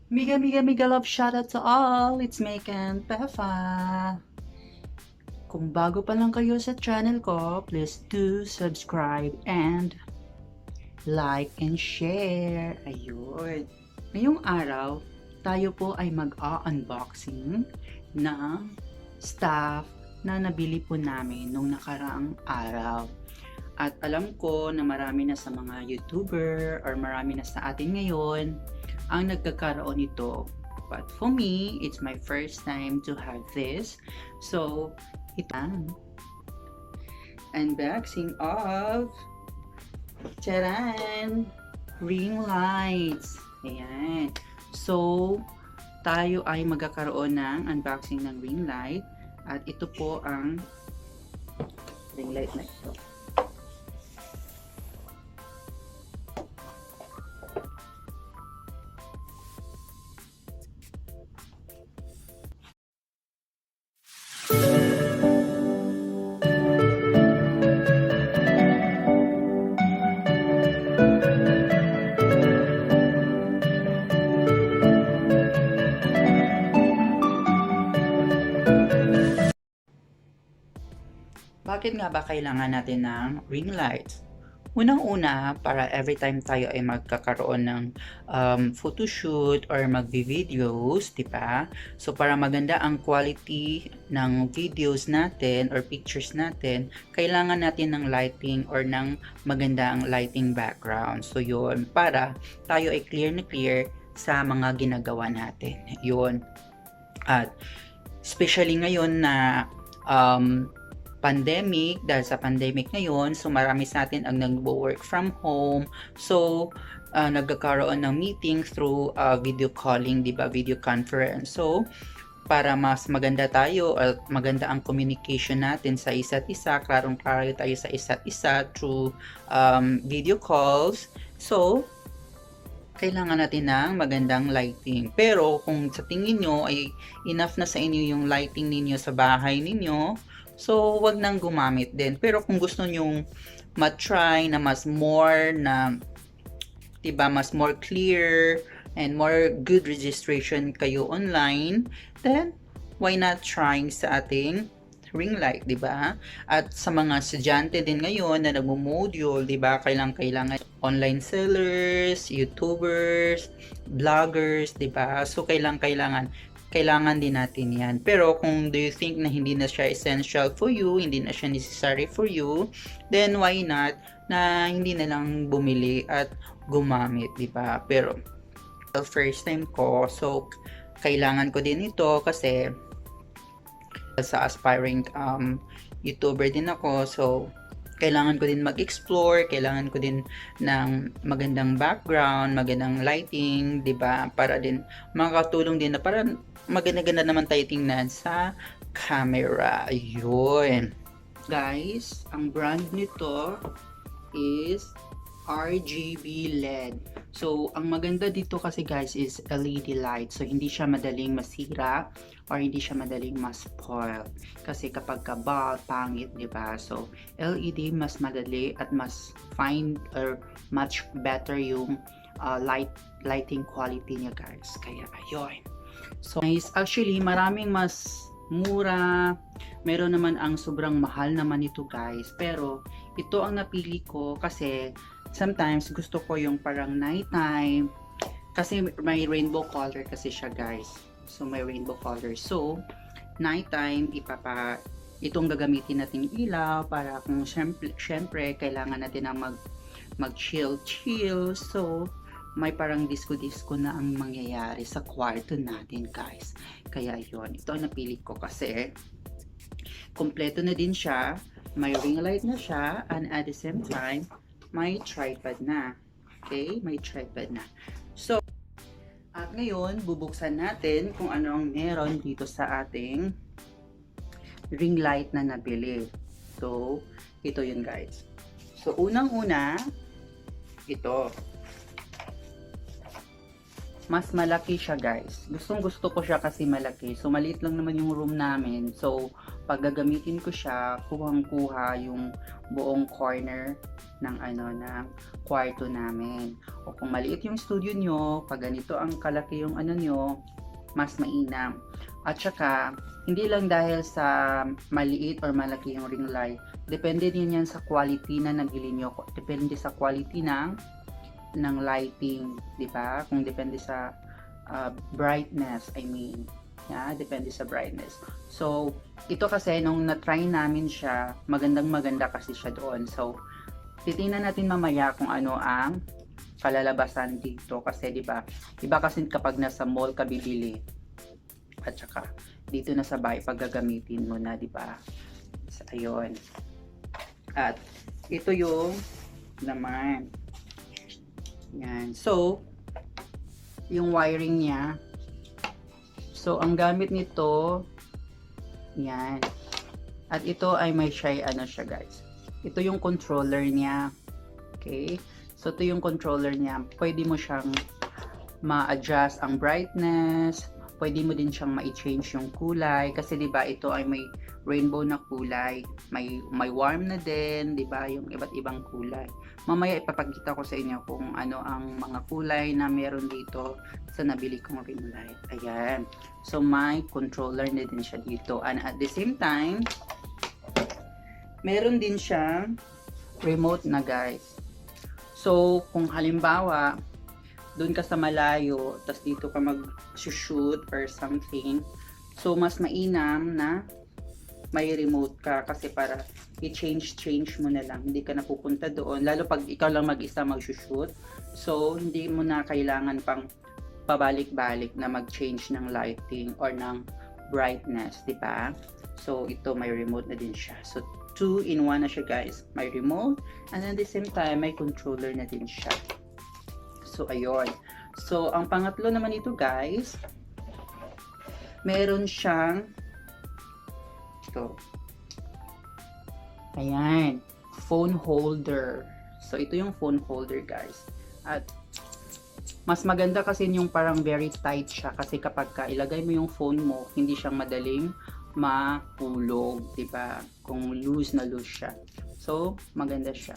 Mega love shoutout to all! It's Megan Pefah! Kung bago pa lang kayo sa channel ko, please do subscribe and like and share. Ayun. Ngayong araw, tayo po ay mag-unboxing ng stuff na nabili po namin nung nakaraang araw. At alam ko na marami na sa mga YouTuber or marami na sa atin ngayon ang nagkakaroon nito. But for me, it's my first time to have this. So, itang unboxing of charan! Ring lights. Ayan. So, tayo ay magkakaroon ng unboxing ng ring light. At ito po ang ring light na ito. Bakit nga ba kailangan natin ng ring lights? Unang-una, para every time tayo ay magkakaroon ng photoshoot or magvi-videos, di ba? So, para maganda ang quality ng videos natin or pictures natin, kailangan natin ng lighting or ng magandang lighting background. So, yun, para tayo ay clear na clear sa mga ginagawa natin. Yun. At, especially ngayon na pandemic, dahil sa pandemic ngayon, so marami sa atin ang nag-work from home. So, nagkakaroon ng meeting through video calling, di ba? Video conference. So, para mas maganda tayo at maganda ang communication natin sa isa't isa, klarong-klaro tayo sa isa't isa through video calls. So, kailangan natin ng magandang lighting. Pero, kung sa tingin nyo ay enough na sa inyo yung lighting ninyo sa bahay ninyo, so, wag nang gumamit din. Pero kung gusto nyong ma-try na mas more na, diba, mas more clear and more good registration kayo online, then, why not trying sa ating ring light, diba? At sa mga estudyante din ngayon na nagmo-module, diba, kailangan online sellers, YouTubers, vloggers, diba? So, kailangan din natin yan. Pero kung do you think na hindi na siya essential for you, hindi na siya necessary for you, then why not na hindi na lang bumili at gumamit, di ba? Pero first time ko, so kailangan ko din ito kasi sa aspiring YouTuber din ako, so kailangan ko din mag-explore, kailangan ko din ng magandang background, magandang lighting, 'di ba? Para din makakatulong din na para maganda-ganda naman tayo tingnan sa camera. Ayun. Guys, ang brand nito is RGB LED. So, ang maganda dito kasi guys is LED light. So, hindi siya madaling masira or hindi siya madaling ma-spoil. Kasi kapag kabal, pangit, di ba? So, LED mas madali at mas fine or much better yung lighting quality niya guys. Kaya, ayun. So, guys, actually, maraming mas mura. Meron naman ang sobrang mahal naman ito guys. Pero, ito ang napili ko kasi sometimes gusto ko yung parang nighttime. Kasi may rainbow color kasi siya guys. So, may rainbow color. So, nighttime, itong gagamitin natin ilaw para kung syempre kailangan natin na mag-chill. So, may parang disco na ang mangyayari sa kwarto natin guys. Kaya yun, ito ang napili ko kasi kompleto na din siya, may ring light na siya, and at the same time may tripod na. Okay, may tripod na. So, at ngayon bubuksan natin kung ano ang meron dito sa ating ring light na nabili. So, ito yun guys. So, unang-una, ito. Mas malaki siya guys. Gustong gusto ko siya kasi malaki. So, maliit lang naman yung room namin. So, pag gagamitin ko siya, kuhang-kuha yung buong corner ng ng kwarto namin. O kung maliit yung studio nyo, pag ganito ang kalaki yung nyo, mas mainam. At saka, hindi lang dahil sa maliit or malaki yung ring light, depende din yan sa quality na nabili nyo. Depende sa quality ng lighting, di ba? Kung depende sa brightness, I mean. Yeah, depende sa brightness. So, ito kasi nung na-try namin siya, magandang-maganda kasi siya doon. So, titingnan natin mamaya kung ano ang kalalabasan dito kasi 'di ba? Iba kasi kapag nasa mall ka bibili at saka dito na sa bahay pag gagamitin mo na, 'di ba? So, ayun. At ito yung laman. Yan. So, yung wiring niya. So, ang gamit nito, yan. At ito ay may siya guys. Ito yung controller niya. Okay? So, ito yung controller niya. Pwede mo siyang ma-adjust ang brightness. Pwede mo din siyang ma-change yung kulay. Kasi, di ba, ito ay may rainbow na kulay. May warm na din, di ba? Yung iba't ibang kulay. Mamaya ipapakita ko sa inyo kung ano ang mga kulay na meron dito sa nabili kong ring light. Ayan. So, may controller na din siya dito. And at the same time, meron din siyang remote na guys. So, kung halimbawa, doon ka sa malayo, tapos dito ka mag-shoot or something, so mas mainam na may remote ka kasi para i-change mo na lang. Hindi ka napupunta doon. Lalo pag ikaw lang mag-isa mag-shoot. So, hindi mo na kailangan pang pabalik-balik na mag-change ng lighting or ng brightness, di ba? So, ito may remote na din siya. So, 2-in-1 na siya guys. May remote and at the same time, may controller na din siya. So, ayun. So, ang pangatlo naman ito guys, meron siyang ito. Ayan. Phone holder. So, ito yung phone holder guys. At mas maganda kasi yung parang very tight siya kasi kapag ilagay mo yung phone mo, hindi siyang madaling mahulog, diba? Kung loose na loose siya. So, maganda siya.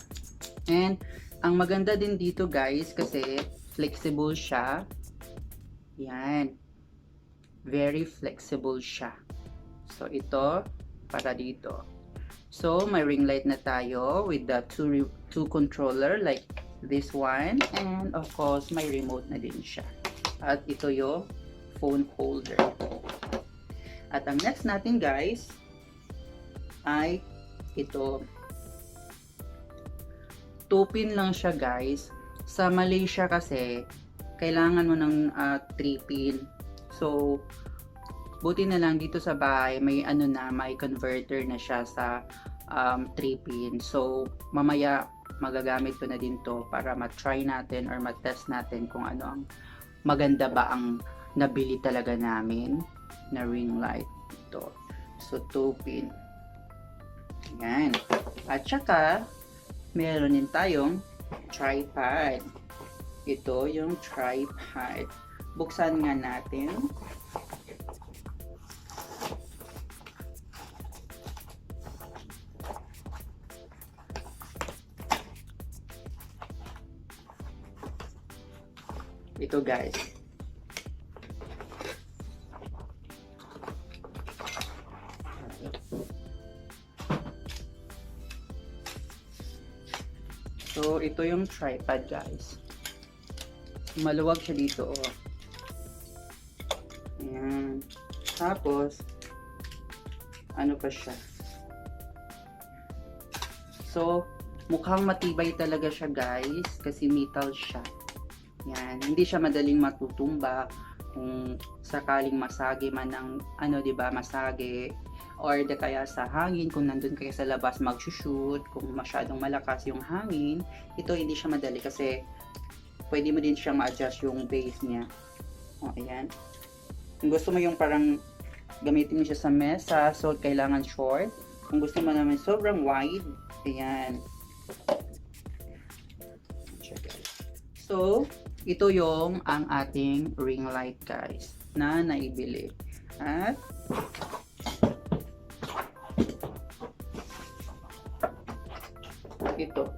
And, ang maganda din dito guys, kasi flexible siya. Yan. Very flexible siya. So, ito, para dito. So, may ring light na tayo with the two controller like this one. And, of course, may remote na din siya. At ito yung phone holder. At ang next natin guys ay ito. 2-pin lang siya guys. Sa Malaysia kasi kailangan mo ng 3-pin. So buti na lang dito sa bahay may may converter na siya sa 3-pin. So mamaya magagamit ko na din to para ma-try natin or ma-test natin kung ano ang maganda ba ang nabili talaga namin na ring light ito. So 2-pin. Yan. At saka meron din tayong tripod. Ito yung tripod. Buksan nga natin. Ito guys. So, ito yung tripod guys. Maluwag siya dito. Oh. Ayan. Tapos, ano pa siya? So, mukhang matibay talaga siya guys. Kasi metal siya. Yan. Hindi siya madaling matutumba. Kung sakaling masagi man ng, diba, masagi. Or kaya sa hangin, kung nandun kayo sa labas mag-shoot, kung masyadong malakas yung hangin, ito hindi siya madali kasi pwede mo din siyang ma-adjust yung base niya. O, ayan. Kung gusto mo yung parang gamitin mo siya sa mesa, so kailangan short. Kung gusto mo naman sobrang wide, ayan. So, ito yung ang ating ring light guys na naibili. At ito.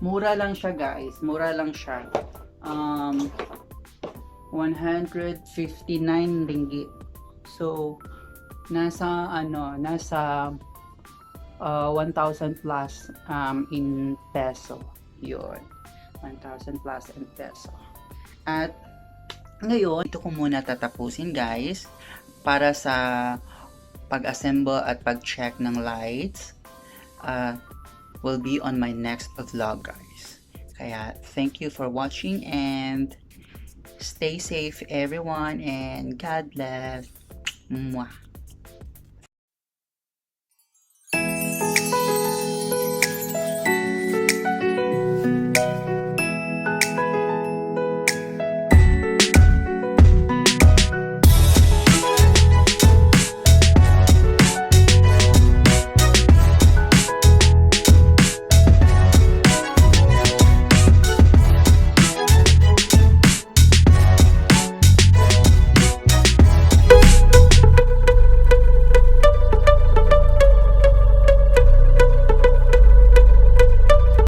Mura lang siya guys, mura lang siya. 159 ringgit. So, nasa 1,000 plus in peso. Yun. 1,000 plus in peso. At ngayon, ito ko muna tatapusin guys para sa pag-assemble at pag-check ng lights. Will be on my next vlog guys. Kaya thank you for watching and stay safe everyone and God bless. Mwah.